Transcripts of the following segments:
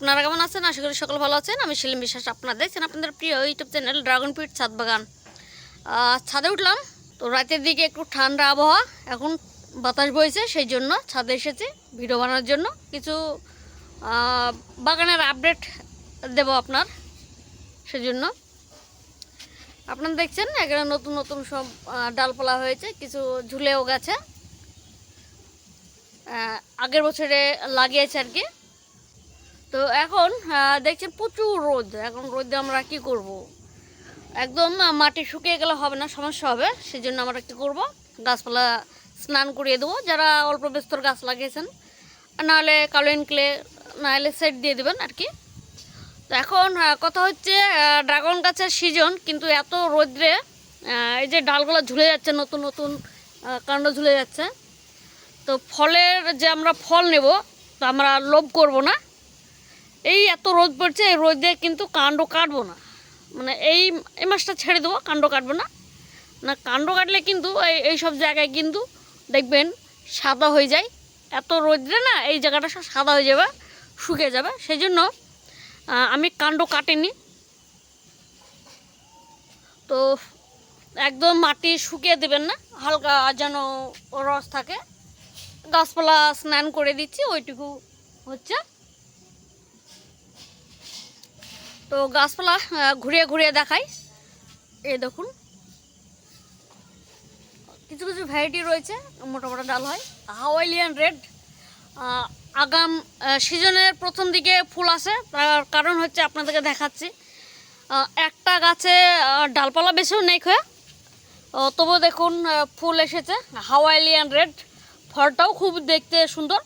আপনারা কেমন আছেন? আশা করি সকল ভালো আছেন। আমি শিলিম বিশ্বাস, আপনারা দেখছেন আপনাদের প্রিয় ইউটিউব চ্যানেল ড্রাগন ফ্রুট ছাদ বাগান। ছাদে উঠলাম তো রাতের দিকে একটু ঠান্ডা আবহাওয়া, এখন বাতাস বইছে, সেই জন্য ছাদে এসেছি ভিডিও বানানোর জন্য। কিছু বাগানের আপডেট দেব আপনার, সেজন্য আপনারা দেখছেন এখানে নতুন নতুন সব ডালপালা হয়েছে, কিছু ঝুলেও গেছে, আগের বছরে লাগিয়েছে আর কি। তো এখন দেখছেন প্রচুর রোদ, এখন রোদে আমরা কি করব, একদম মাটি শুকিয়ে গেলে হবে না, সমস্যা হবে। সেই জন্য আমরা কী করব, গাছপালা স্নান করিয়ে দেবো, যারা অল্প বিস্তর গাছ লাগিয়েছেন, নাহলে কালোইন ক্লে, নাহলে সেট দিয়ে দেবেন আর কি। তো এখন কথা হচ্ছে ড্রাগন গাছের সিজন, কিন্তু এত রোদ্রে এই যে ডালগুলো ঝুলে যাচ্ছে, নতুন নতুন কাণ্ড ঝুলে যাচ্ছে। তো ফলের যে আমরা ফল নেব, তো আমরা লোভ করব না। এই এত রোদ পড়ছে, এই রোদে কিন্তু কাণ্ড কাটবো না, মানে এই মাসটা ছেড়ে দেবো, কাণ্ড কাটবো না। কাণ্ড কাটলে কিন্তু এই সব জায়গায় কিন্তু দেখবেন সাদা হয়ে যায়, এত রোদ্রে না এই জায়গাটা সব সাদা হয়ে যাবে, শুকিয়ে যাবে। সেই জন্য আমি কাণ্ড কাটিনি। তো একদম মাটি শুকিয়ে দেবেন না, হালকা যেন রস থাকে। গাছপালা স্নান করে দিচ্ছি, ওইটুকু হচ্ছে। তো গাছপালা ঘুরিয়ে ঘুরিয়ে দেখাই। এই দেখুন কিছু কিছু ভ্যারাইটি রয়েছে, মোটা মোটা ডাল হয়। হাওয়াইলিয়ান রেড আগাম সিজনের প্রথম দিকে ফুল আসে, তার কারণ হচ্ছে আপনাদেরকে দেখাচ্ছি। একটা গাছে ডালপালা বেশিও নেই খয়ে, তবু দেখুন ফুল এসেছে। হাওয়াইলিয়ান রেড ফলটাও খুব দেখতে সুন্দর,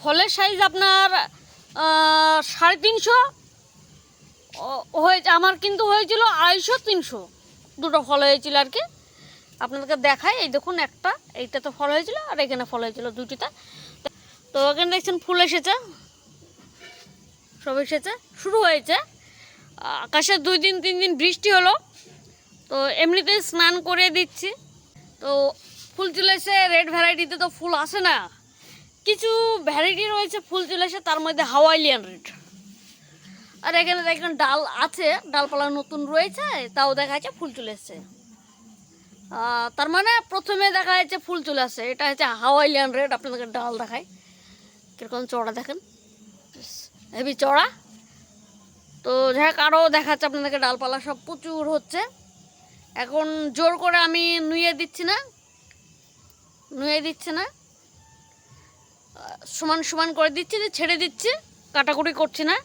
ফলের সাইজ আপনার 350 হয়েছে, আমার কিন্তু হয়েছিল 250-300, দুটো ফল হয়েছিল আর কি। আপনাদেরকে দেখাই, এই দেখুন একটা, এইটাতে ফল হয়েছিল আর এখানে ফল হয়েছিল দুটিতে। তো এখানে দেখছেন ফুল এসেছে, সব এসেছে, শুরু হয়েছে। আকাশে 2-3 দিন বৃষ্টি হলো, তো এমনিতেই স্নান করে দিচ্ছি। তো ফুল চলে এসে, রেড ভ্যারাইটিতে তো ফুল আসে না, কিছু ভ্যারাইটি রয়েছে ফুল চলে এসে, তার মধ্যে হাওয়াইলিয়ান রেড। আর এখানে দেখবেন ডাল আছে, ডালপালা নতুন রয়েছে, তাও দেখা যাচ্ছে ফুল চলে এসছে। তার মানে প্রথমে দেখা যাচ্ছে ফুল চলে আসছে, এটা হচ্ছে হাওয়াইলিয়ান রেড। আপনাদেরকে ডাল দেখায়, কীরকম চড়া দেখেন, হেভি চড়া। তো যাই হোক, আরও দেখাচ্ছে আপনাদেরকে ডালপালা সব প্রচুর হচ্ছে। এখন জোর করে আমি নুয়ে দিচ্ছি না, সমান সমান করে দিচ্ছি, ছেড়ে দিচ্ছি, কাটাকুটি করছি না।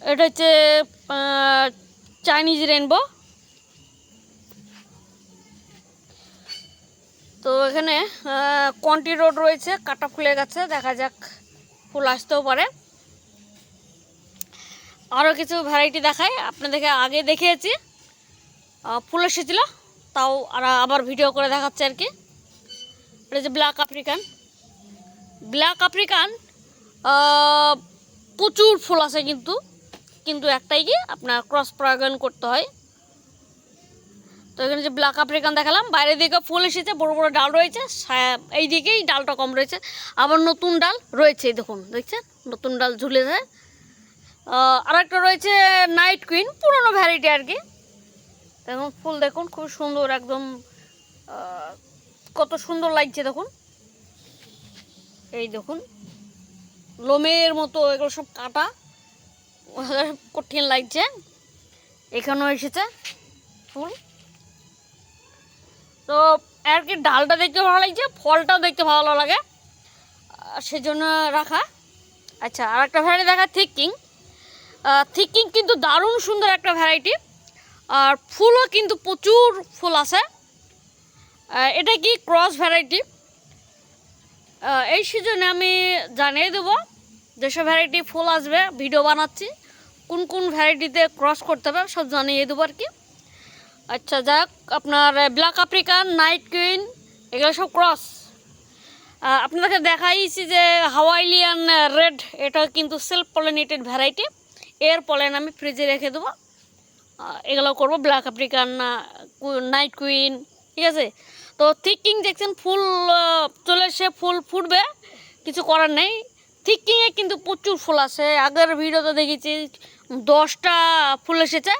এটা হচ্ছে চাইনিজ রেনবো। তো এখানে কন্টি রোড রয়েছে, কাটা ফুলে গেছে, দেখা যাক ফুল আসতেও পারে। আরও কিছু ভ্যারাইটি দেখায়, আপনাদেরকে আগে দেখিয়েছি ফুল এসেছিলো, তাও আবার ভিডিও করে দেখাচ্ছে আর কি। এটা হচ্ছে ব্ল্যাক আফ্রিকান, প্রচুর ফুল আছে, কিন্তু একটাই কি আপনার ক্রস পরাগায়ন করতে হয়। তো এখানে যে ব্ল্যাক আফ্রিকান দেখালাম, বাইরের দিকে ফুল এসেছে, বড় বড় ডাল রয়েছে, এই দিকেই ডালটা কম রয়েছে। আবার নতুন ডাল রয়েছে, দেখুন দেখছেন, নতুন ডাল ঝুলে যায়। আর একটা রয়েছে নাইট কুইন, পুরনো ভ্যারাইটি আর কি। দেখুন ফুল দেখুন, খুব সুন্দর, একদম কত সুন্দর লাগছে দেখুন। এই দেখুন লোমের মতো, এগুলো সব কাটা, কঠিন লাগছে। এখানেও এসেছে ফুল। তো আর কি, ডালটা দেখতে ভালো লাগছে, ফলটাও দেখতে ভালো লাগে, সেজন্য রাখা। আচ্ছা, আর একটা ভ্যারাইটি দেখা, থিকিং কিন্তু দারুণ সুন্দর একটা ভ্যারাইটি, আর ফুলও কিন্তু প্রচুর ফুল আছে। এটা কি ক্রস ভ্যারাইটি। এই সিজনে আমি জানিয়ে দেবো যেসব ভ্যারাইটি ফুল আসবে, ভিডিও বানাচ্ছি, কোন কোন ভ্যারাইটিতে ক্রস করতে হবে সব জানিয়ে দেবো আর কি। আচ্ছা যাক, আপনার ব্ল্যাক আফ্রিকান, নাইট কুইন, এগুলো সব ক্রস। আপনাদেরকে দেখাইছি যে হাওয়াইলিয়ান রেড, এটা কিন্তু সেলফ পলিনেটেড ভ্যারাইটি, এর পলেন আমি ফ্রিজে রেখে দেবো। এগুলো করবো ব্ল্যাক আফ্রিকান, নাইট কুইন, ঠিক আছে। তো থিকিং দেখছেন ফুল চলে এসে ফুল ফুটবে, কিছু করার নেই। থিকিংয়ে কিন্তু প্রচুর ফুল আসে। আগের ভিডিওতে দেখেছি 10টা ফুল এসেছে।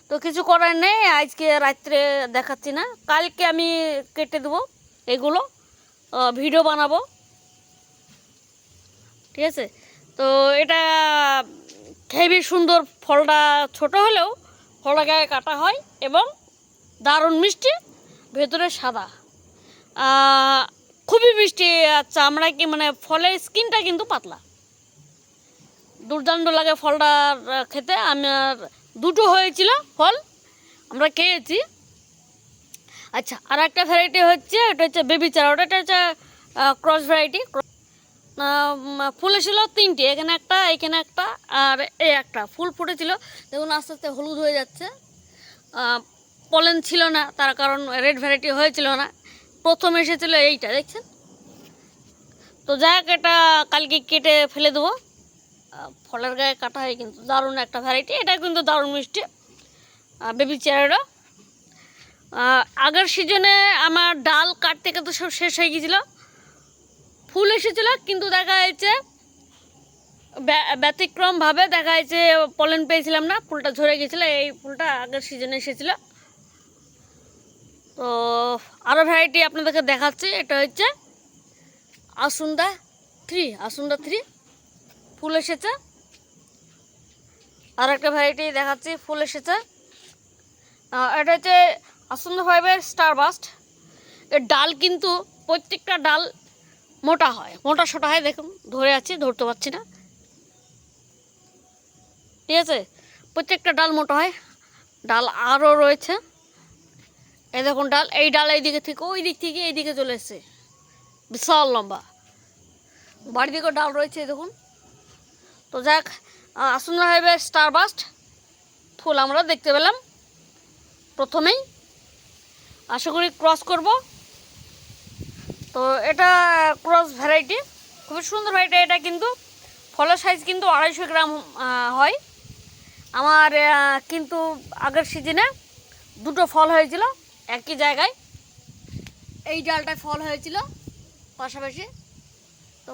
তো কিছু করার নেই, আজকে রাত্রে দেখাচ্ছি না, কালকে আমি কেটে দেবো এগুলো, ভিডিও বানাবো, ঠিক আছে। তো এটা হেবি সুন্দর, ফলটা ছোট হলেও ফলটা গায়ে কাটা হয় এবং দারুণ মিষ্টি, ভেতরে সাদা, খুবই মিষ্টি। আচ্ছা, আমরা কি মানে ফলের স্কিনটা কিন্তু পাতলা, দুর্দান্ত লাগে ফলটা খেতে। আমার 2টো হয়েছিল ফল, আমরা খেয়েছি। আচ্ছা, আর একটা ভ্যারাইটি হচ্ছে, এটা হচ্ছে বেবি চারা, ওটা হচ্ছে ক্রস ভ্যারাইটি। ফুল এসেছিল 3টে, এখানে একটা, এখানে একটা, আর এই একটা ফুল ফুটেছিল। দেখুন আস্তে আস্তে হলুদ হয়ে যাচ্ছে, পলেন ছিল না, তার কারণ রেড ভ্যারাইটি হয়েছিল না। প্রথম এসেছিল এইটা, দেখছেন। তো যাই হোক, এটা কালকে কেটে ফেলে দেবো, ফলের গায়ে কাটা হয়, কিন্তু দারুণ একটা ভ্যারাইটি, এটা কিন্তু দারুণ মিষ্টি বেবি চেয়ারটা। আগের সিজনে আমার ডাল কাটতে কাটতে সব শেষ হয়ে গিয়েছিলো, ফুল এসেছিলো, কিন্তু দেখা যাচ্ছে ব্যতিক্রমভাবে দেখা যাচ্ছে পলেন পেয়েছিলাম না, ফুলটা ঝরে গেছিলো। এই ফুলটা আগের সিজনে এসেছিলো। তো আরও ভ্যারাইটি আপনাদেরকে দেখাচ্ছি, এটা হচ্ছে আসুন্দা 3 ফুল এসেছে। আর একটা ভ্যারাইটি দেখাচ্ছি, ফুল এসেছে, এটা হচ্ছে আসুন্দা 5-এর স্টার বাস্ট। এর ডাল কিন্তু প্রত্যেকটা ডাল মোটা হয়, মোটা সোটা হয়, দেখুন ধরে আছি, ধরতে পারছি না, ঠিক আছে। প্রত্যেকটা ডাল মোটা হয়, ডাল আরও রয়েছে, এই দেখুন ডাল, এই ডাল এই দিকে থেকে ওই দিক থেকে এই দিকে চলে এসছে, বিশাল লম্বা, বাড়ির দিকেও ডাল রয়েছে, দেখুন। তো যাক, আসুন্দা 5-এর স্টার বাস্ট ফুল আমরা দেখতে পেলাম প্রথমেই, আশা করি ক্রস করব। তো এটা ক্রস ভ্যারাইটি, খুবই সুন্দর ভ্যারাইটি। এটা কিন্তু ফলের সাইজ কিন্তু 250 গ্রাম হয়। আমার কিন্তু আগের সিজনে 2টো ফল হয়েছিল একই জায়গায়, এই ডালটায় ফল হয়েছিল পাশাপাশি। তো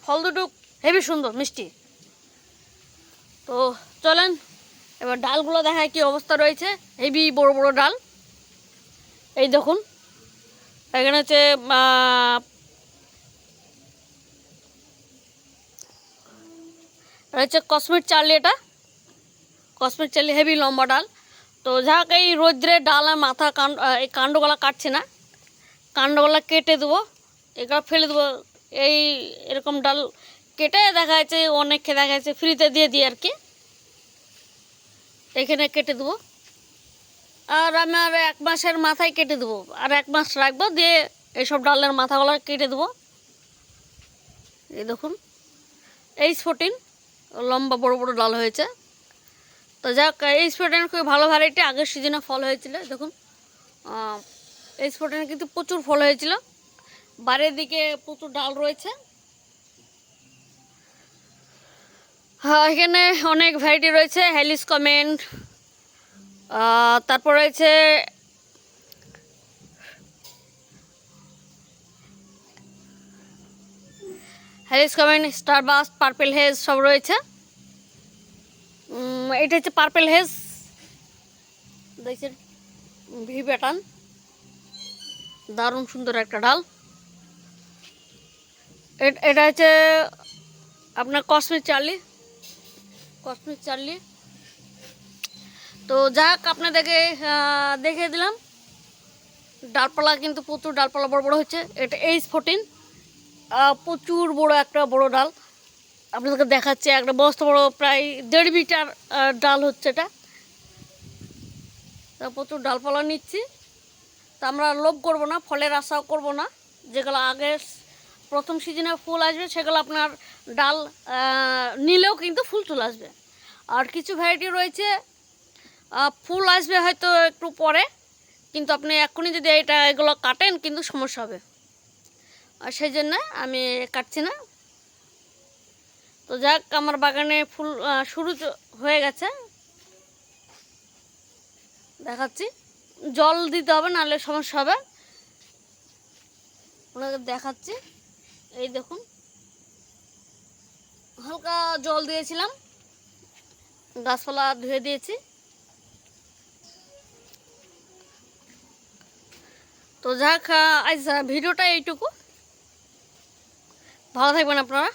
ফল দুটো হেবি সুন্দর মিষ্টি। তো চলেন এবার ডালগুলো দেখায় কি অবস্থা রয়েছে, হেবি বড় বড় ডাল, এই দেখুন। এখানে হচ্ছে কসমিক চার্লি, এটা কসমিক চার্লি, হেভি লম্বা ডাল। তো যাক, এই রোদ্রে ডাল আর মাথা এই কাণ্ডগুলা কাটছে না, কাণ্ডগুলা কেটে দেবো, এগুলো ফেলে দেবো। এরকম ডাল কেটে দেখা যাচ্ছে অনেককে দেখা যাচ্ছে ফ্রিতে দিয়ে দিই আর কি, এখানে কেটে দেবো। আর আমি আর 1 মাসের মাথায় কেটে দেবো, আর 1 মাস রাখবো, দিয়ে এইসব ডালের মাথাগুলো কেটে দেবো। এই দেখুন H14 লম্বা বড় বড় ডাল হয়েছে। তো যাক, H14 খুবই ভালো ভ্যারাইটি, আগের সিজনে ফল হয়েছিল, দেখুন H14 কিন্তু প্রচুর ফল হয়েছিল, বাইরের দিকে প্রচুর ডাল রয়েছে। হ্যাঁ, এখানে অনেক ভ্যারাইটি রয়েছে, হেলিস কমেন্ট, তারপর রয়েছে Halley's comet, star burst, purple haze সব রয়েছে। এটা হচ্ছে পার্পেল হেজ, দেখছেন ভি প্যাটার্ন, দারুণ সুন্দর একটা ডাল। এটা হচ্ছে আপনার কসমিক চার্লি। তো যাক, আপনাদেরকে দেখে দিলাম, ডালপালা কিন্তু প্রচুর ডালপালা বড় বড় হচ্ছে। এটা H14, প্রচুর বড় একটা বড় ডাল, আপনাদেরকে দেখাচ্ছে, একটা বস্তা বড়, প্রায় 1.5 মিটার ডাল হচ্ছে এটা। তা প্রচুর ডালপালা নিচ্ছি। তা আমরা লোভ করবো না, ফলের আশাও করবো না, যেগুলো আগে প্রথম সিজনে ফুল আসবে সেগুলো আপনার ডাল নিলেও কিন্তু ফুল চলে আসবে। আর কিছু ভ্যারাইটি রয়েছে ফুল আসবে হয়তো একটু পরে, কিন্তু আপনি এক্ষুনি যদি এগুলো কাটেন কিন্তু সমস্যা হবে, আর সেই জন্য আমি কাটছি না। তো যাক, আমার বাগানে ফুল শুরু হয়ে গেছে, দেখাচ্ছি। জল দিতে হবে, নাহলে সমস্যা হবে, আপনাকে দেখাচ্ছি। এই দেখুন হালকা জল দিয়েছিলাম, গাছপালা ধুয়ে দিয়েছি। তো যাক, আজ ভিডিওটা এইটুকু। ভালো থাকবেন আপনারা।